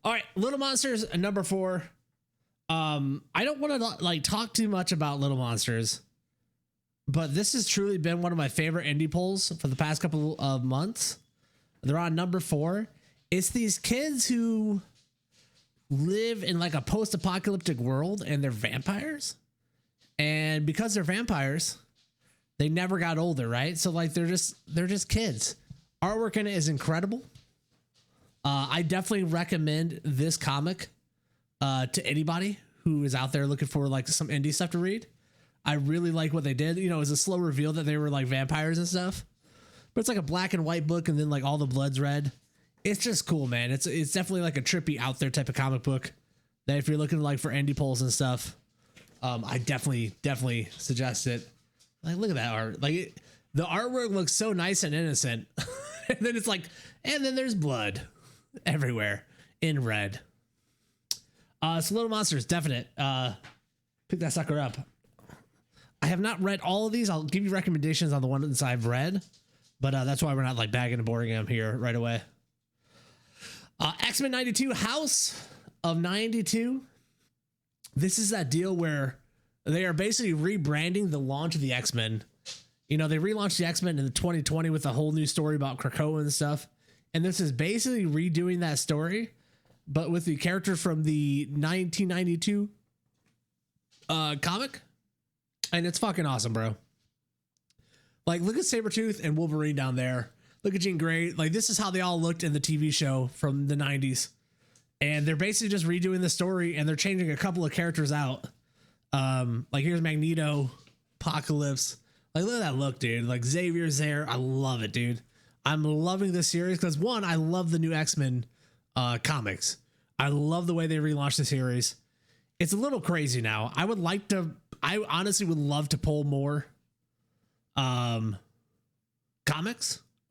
All right, Little Monsters number 4. I don't want to like talk too much about Little Monsters, but this has truly been one of my favorite indie polls for the past couple of months. They're on number 4. It's these kids who live in like a post-apocalyptic world and they're vampires. And because they're vampires, they never got older, right? So like they're just kids. Artwork in it is incredible. I definitely recommend this comic to anybody who is out there looking for like some indie stuff to read. I really like what they did. You know, it was a slow reveal that they were like vampires and stuff, but it's like a black and white book and then like all the blood's red. It's just cool, man. It's definitely like a trippy out there type of comic book that if you're looking like for indie polls and stuff, I definitely suggest it. Like, look at that art. Like the artwork looks so nice and innocent. And then it's like, and then there's blood everywhere in red. So Little Monsters, definite. Pick that sucker up. I have not read all of these. I'll give you recommendations on the ones I've read, but that's why we're not like bagging and boarding them here right away. X-Men 92, House of 92. This is that deal where they are basically rebranding the launch of the X-Men. You know, they relaunched the X-Men in 2020 with a whole new story about Krakoa and stuff. And this is basically redoing that story, but with the character from the 1992 comic. And it's fucking awesome, bro. Like, look at Sabretooth and Wolverine down there. Look at Jean Grey. Like, this is how they all looked in the TV show from the 90s. And they're basically just redoing the story, and they're changing a couple of characters out. Like, here's Magneto, Apocalypse. Like, look at that look, dude. Like, Xavier's there. I love it, dude. I'm loving this series because, one, I love the new X-Men comics. I love the way they relaunched the series. It's a little crazy now. I honestly would love to pull more comics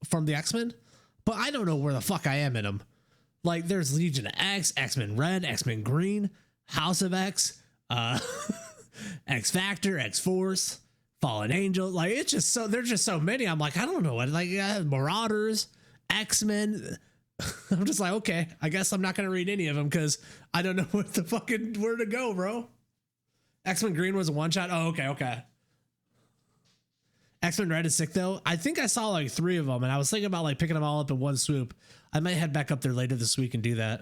from the X-Men, but I don't know where the fuck I am in them. Like, there's Legion of X, X-Men Red, X-Men Green, House of X, X Factor, X Force, Fallen Angel. Like, it's just so, there's just so many. I'm like, I don't know what, like, Marauders, X-Men. I'm just like, okay, I guess I'm not going to read any of them because I don't know what the fucking, where to go, bro. X-Men Green was a one shot. Oh, okay. X-Men Red is sick though. I think I saw like 3 of them and I was thinking about like picking them all up in one swoop. I might head back up there later this week and do that.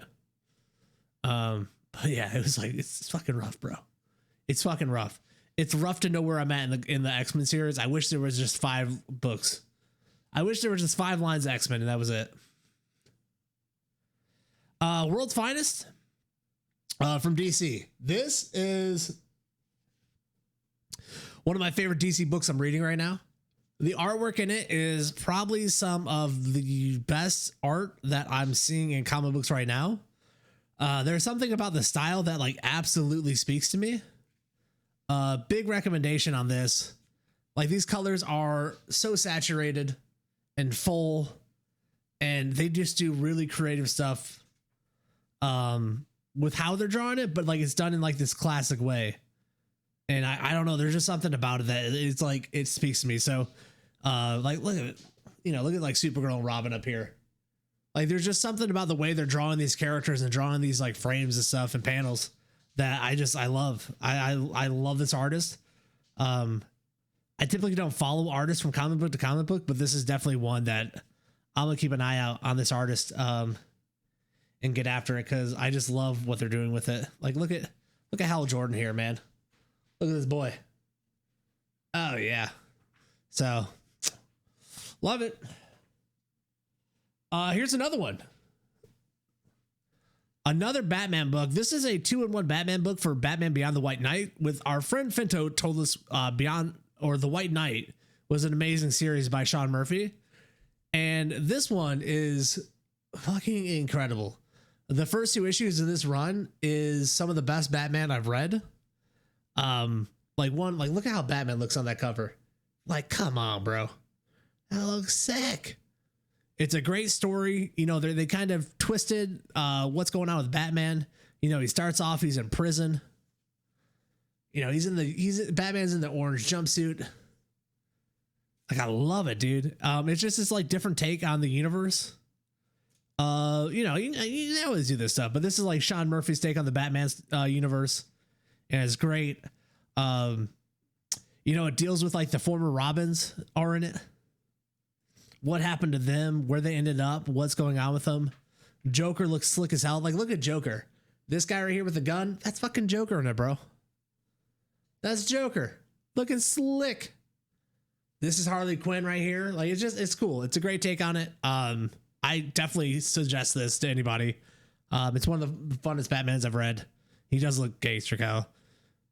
But yeah, it was like, it's fucking rough, bro. It's fucking rough. It's rough to know where I'm at in the X-Men series. I wish there was just 5 books. I wish there was just 5 lines of X-Men and that was it. World's Finest from DC. This is one of my favorite DC books I'm reading right now. The artwork in it is probably some of the best art that I'm seeing in comic books right now. There's something about the style that like absolutely speaks to me. Big recommendation on this. Like, these colors are so saturated and full, and they just do really creative stuff with how they're drawing it, but like it's done in like this classic way. And I don't know, there's just something about it that it's like, it speaks to me. So like, look at it, you know, look at like Supergirl and Robin up here. Like, there's just something about the way they're drawing these characters and drawing these like frames and stuff and panels that I love. I love this artist. I typically don't follow artists from comic book to comic book, but this is definitely one that I'm gonna keep an eye out on this artist and get after it because I just love what they're doing with it. Like, look at Hal Jordan here, man. Look at this boy. Oh yeah. So love it. Here's another one. Another Batman book. This is a 2-in-1 Batman book for Batman Beyond the White Knight. With our friend Finto told us The White Knight was an amazing series by Sean Murphy. And this one is fucking incredible. The first 2 issues of this run is some of the best Batman I've read. Like, look at how Batman looks on that cover. Like, come on, bro. That looks sick. It's a great story. You know, they kind of twisted what's going on with Batman. You know, he starts off, he's in prison. You know, Batman's in the orange jumpsuit. Like, I love it, dude. It's just this like different take on the universe. You always do this stuff, but this is like Sean Murphy's take on the Batman's universe, and it's great. It deals with like the former Robins are in it. What happened to them, where they ended up, what's going on with them. Joker looks slick as hell. Like, look at Joker. This guy right here with the gun, that's fucking Joker in it, bro. That's Joker. Looking slick. This is Harley Quinn right here. Like, it's cool. It's a great take on it. I definitely suggest this to anybody. It's one of the funnest Batmans I've read. He does look gangster, cow.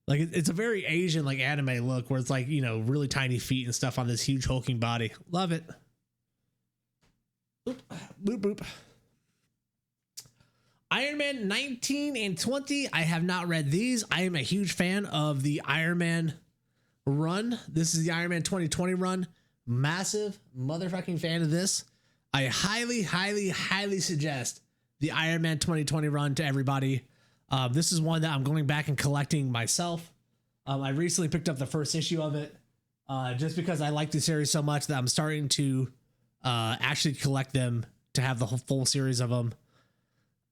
Like, it's a very Asian, like, anime look where it's like, really tiny feet and stuff on this huge hulking body. Love it. Boop, boop, boop. Iron Man 19 and 20. I have not read these. I am a huge fan of the Iron Man run. This is the Iron Man 2020 run. Massive motherfucking fan of this. I highly, highly, highly suggest the Iron Man 2020 run to everybody. This is one that I'm going back and collecting myself. I recently picked up the first issue of it just because I like the series so much that I'm starting to actually collect them to have the whole full series of them.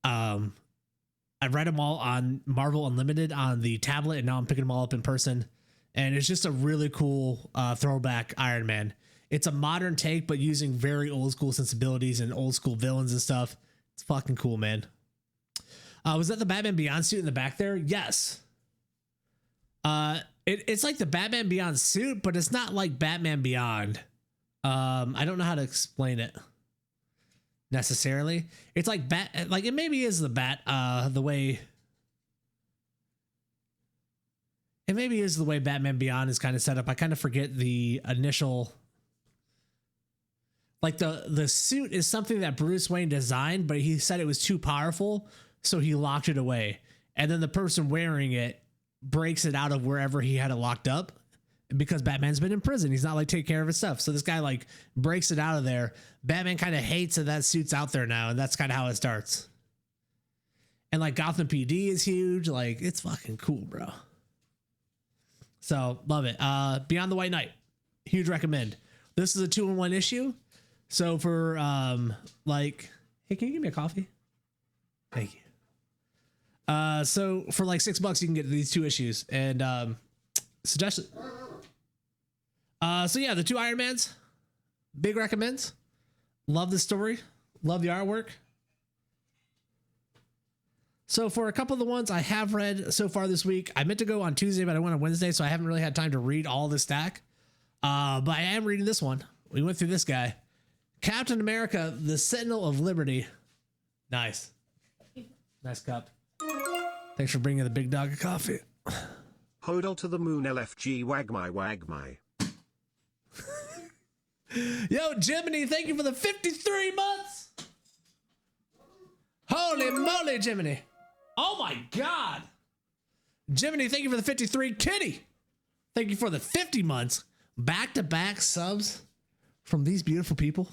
I've read them all on Marvel Unlimited on the tablet, and now I'm picking them all up in person. And it's just a really cool throwback Iron Man. It's a modern take, but using very old school sensibilities and old school villains and stuff. It's fucking cool, man. Was that the Batman Beyond suit in the back there? Yes. It's like the Batman Beyond suit, but it's not like Batman Beyond. I don't know how to explain it necessarily. It's like it maybe is the bat, the way. It maybe is the way Batman Beyond is kind of set up. I kind of forget the initial. Like the suit is something that Bruce Wayne designed, but he said it was too powerful, so he locked it away. And then the person wearing it breaks it out of wherever he had it locked up, because Batman's been in prison. He's not like taking care of his stuff. So this guy like breaks it out of there. Batman kind of hates that suit's out there now, and that's kind of how it starts. And like Gotham PD is huge. Like, it's fucking cool, bro. So love it. Beyond the White Knight, huge recommend. This is a 2-in-1 issue. So for hey, can you give me a coffee? Thank you. So for like $6 you can get these 2 issues, and suggested. So yeah, the 2 Iron Mans, big recommends. Love the story, love the artwork. So for a couple of the ones I have read so far this week, I meant to go on Tuesday, but I went on Wednesday, so I haven't really had time to read all the stack. But I am reading this one. We went through this guy. Captain America, the Sentinel of Liberty. Nice. Nice cup. Thanks for bringing the big dog a coffee. Hodl to the moon LFG wag my. Yo, Jiminy, thank you for the 53 months. Holy moly, Jiminy. Oh my God. Jiminy, thank you for the 53. Kitty, thank you for the 50 months. Back-to-back subs from these beautiful people.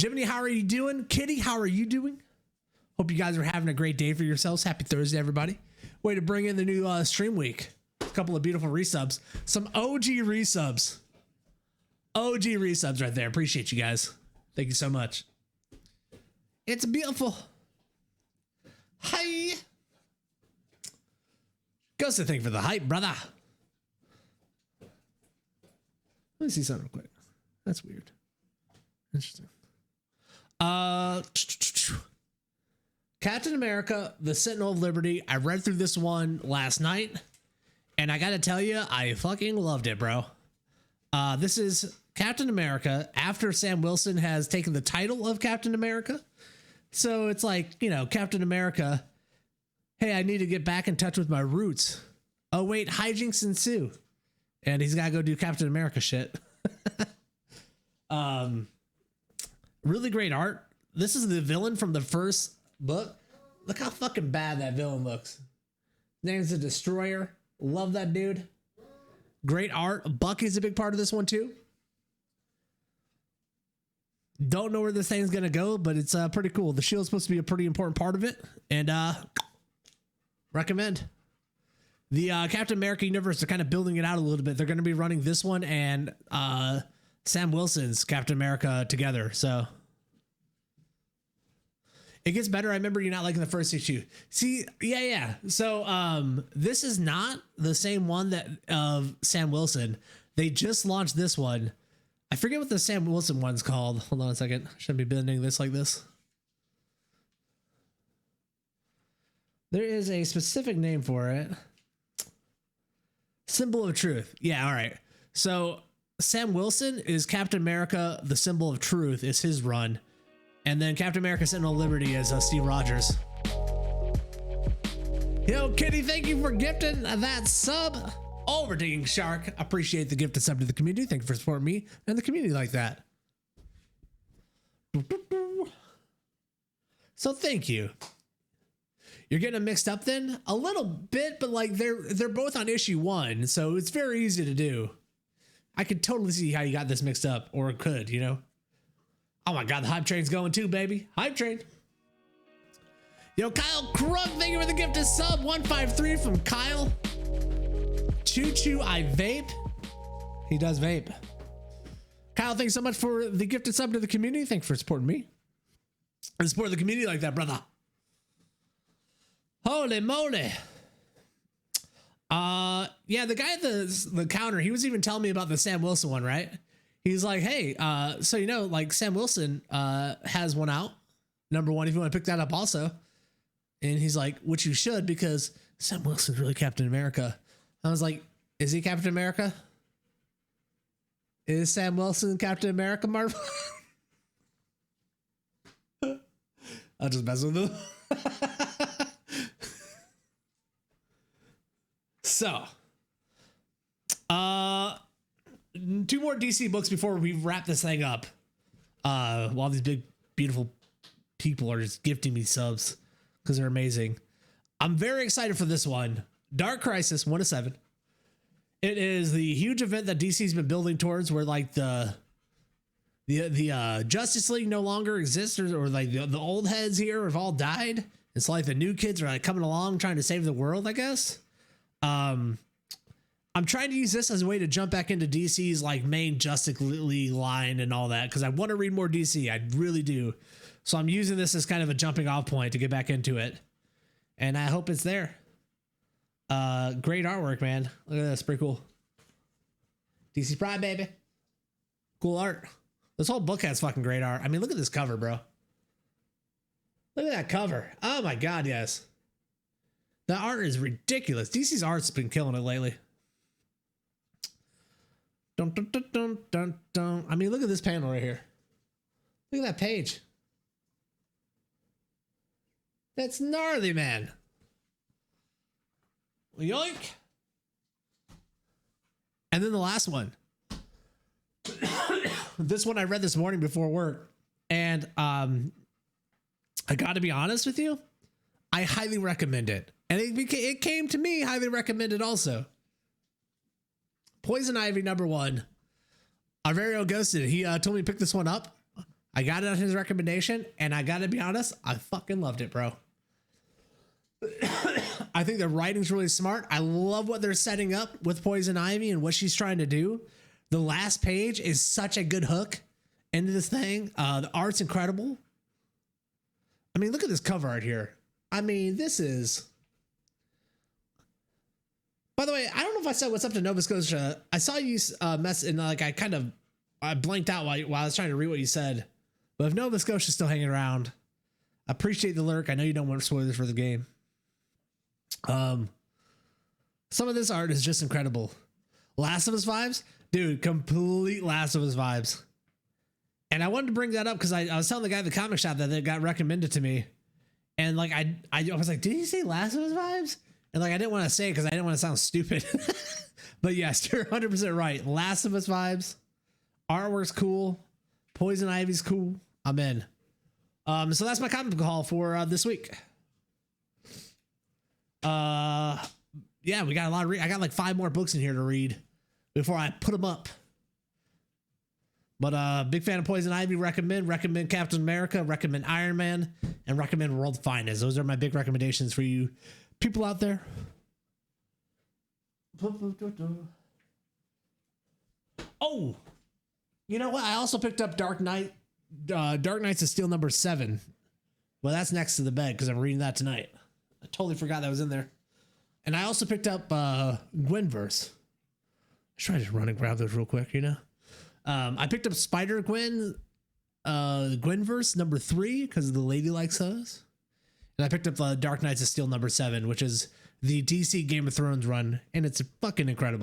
Jiminy, how are you doing? Kitty, how are you doing? Hope you guys are having a great day for yourselves. Happy Thursday, everybody. Way to bring in the new stream week. A couple of beautiful resubs. Some OG resubs. OG resubs right there. Appreciate you guys. Thank you so much. It's beautiful. Hi. Go say thank you for the hype, brother. Let me see something real quick. That's weird. Interesting. Captain America, the Sentinel of Liberty. I read through this one last night, and I gotta tell you, I fucking loved it, bro. This is Captain America after Sam Wilson has taken the title of Captain America. So it's like, Captain America, hey, I need to get back in touch with my roots. Oh, wait, hijinks ensue. And he's got to go do Captain America shit. Really great art. This is the villain from the first book. Look how fucking bad that villain looks. His name's the Destroyer. Love that dude. Great art. Bucky's a big part of this one too. Don't know where this thing's gonna go, but it's pretty cool. The shield's supposed to be a pretty important part of it, and recommend. The Captain America universe are kind of building it out a little bit. They're going to be running this one and Sam Wilson's Captain America together. So It gets better. I remember you not liking the first issue. See, yeah. So this is not the same one that of Sam Wilson. They just launched this one. I forget what the Sam Wilson one's called. Hold on a second. Shouldn't be bending this like this. There is a specific name for it. Symbol of Truth. Yeah, all right. So Sam Wilson is Captain America, the Symbol of Truth is his run. And then Captain America Sentinel of Liberty is Steve Rogers. Yo, Kitty, thank you for gifting that sub. Over to King Shark. Appreciate the gifted sub to the community. Thank you for supporting me and the community like that. So thank you. You're getting them mixed up then? A little bit, but like they're both on issue 1, so it's very easy to do. I could totally see how you got this mixed up, or could, you know? Oh my God, the hype train's going too, baby. Hype train. Yo, Kyle Krug, thank you for the gifted sub. 153 from Kyle. Choo Choo, I vape. He does vape. Kyle, thanks so much for the gifted sub to the community. Thanks for supporting me and supporting the community like that, brother. Holy moly. Yeah, the guy at the counter, he was even telling me about the Sam Wilson one, right? He's like, hey, so you know, like Sam Wilson has one out, #1, if you want to pick that up also. And he's like, which you should, because Sam Wilson's really Captain America. I was like, is he Captain America? Is Sam Wilson Captain America, Marvel? I'll just mess with him. So, 2 more DC books before we wrap this thing up. While these big, beautiful people are just gifting me subs because they're amazing. I'm very excited for this one. Dark Crisis 1-7. It is the huge event that DC's been building towards, where like the Justice League no longer exists, or like the old heads here have all died. It's like the new kids are like coming along trying to save the world, I guess. I'm trying to use this as a way to jump back into DC's like main Justice League line and all that, because I want to read more DC. I really do. So I'm using this as kind of a jumping off point to get back into it. And I hope it's there. Great artwork, man. Look at this. Pretty cool. DC Pride, baby. Cool art. This whole book has fucking great art. I mean, look at this cover, bro. Look at that cover. Oh my God, yes. The art is ridiculous. DC's art's been killing it lately. Dun, dun, dun, dun, dun, dun. I mean, look at this panel right here. Look at that page. That's gnarly, man. Yoink. And then the last one. This one I read this morning before work. And I got to be honest with you. I highly recommend it. And it came to me highly recommended also. Poison Ivy #1. Our very own Ghosted. He told me to pick this one up. I got it on his recommendation. And I got to be honest, I fucking loved it, bro. I think the writing's really smart. I love what they're setting up with Poison Ivy and what she's trying to do. The last page is such a good hook into this thing. The art's incredible. I mean, look at this cover art here. I mean, this is... By the way, I don't know if I said what's up to Nova Scotia. I saw you mess and like I blanked out while I was trying to read what you said. But if Nova Scotia's still hanging around, I appreciate the lurk. I know you don't want spoilers for the game. Some of this art is just incredible. Last of Us vibes, dude, complete Last of Us vibes. And I wanted to bring that up because I was telling the guy at the comic shop that it got recommended to me, and like I was like, did he say Last of Us vibes? And like I didn't want to say it because I didn't want to sound stupid. But yes, you're 100% right. Last of Us vibes, artwork's cool, Poison Ivy's cool. I'm in. So that's my comic book haul for this week. Yeah, we got a lot of I got like 5 more books in here to read before I put them up. But big fan of Poison Ivy. Recommend Captain America, recommend Iron Man, and recommend World Finest. Those are my big recommendations for you people out there. Oh, you know what? I also picked up Dark Knight. Dark Knight's is still #7. Well, that's next to the bed because I'm reading that tonight. I totally forgot that was in there. And I also picked up Gwenverse. Let's try to run and grab those real quick, you know? I picked up Spider-Gwen, Gwenverse number 3 because the lady likes those. And I picked up Dark Knights of Steel number 7, which is the DC Game of Thrones run, and it's fucking incredible.